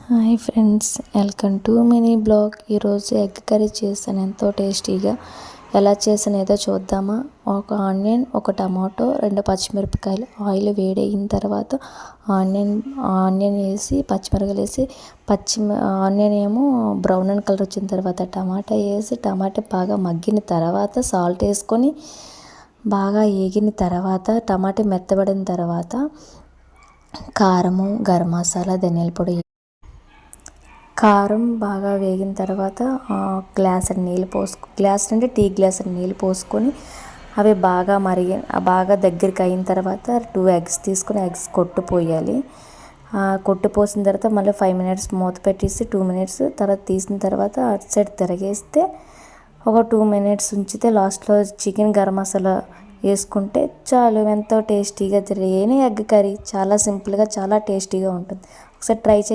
Hi friends, welcome to mini blog. ఈరోజు egg curry చేశాను, ఎంతో టేస్టీగా. ఎలా చేసానేదో చూద్దామా. ఒక ఆనియన్, ఒక టమాటో, 2 పచ్చిమిరపకాయలు. ఆయిల్ వేడైన తర్వాత ఆనియన్ వేసి పచ్చిమిరపకాయలు వేసి ఆనియన్ ఏమో బ్రౌన్ కలర్ వచ్చిన తర్వాత టమాటా వేసి టమాటా బాగా మగ్గిన తర్వాత సాల్ట్ వేసుకొని బాగా వేగిన తర్వాత టమాటా మెత్తబడిన తర్వాత కారము, గరం మసాలా, ధనియాల పొడి. కారం బాగా వేగిన తర్వాత గ్లాస్ అంటే టీ గ్లాస్ నీళ్ళు పోసుకొని అవి బాగా దగ్గరికి అయిన తర్వాత 2 ఎగ్స్ తీసుకొని ఎగ్స్ కొట్టిపోయాలి. కొట్టిపోసిన తర్వాత మళ్ళీ 5 మినిట్స్ మూత పెట్టేసి 2 మినిట్స్ తర్వాత తీసిన తర్వాత అటు సైడ్ తిరగేస్తే ఒక 2 మినిట్స్ ఉంచితే లాస్ట్లో చికెన్ గరం మసాలా వేసుకుంటే చాలు. ఎంతో టేస్టీగా తిరిగిన ఎగ్ కర్రీ. చాలా సింపుల్గా చాలా టేస్టీగా ఉంటుంది. ఒకసారి ట్రై చేసి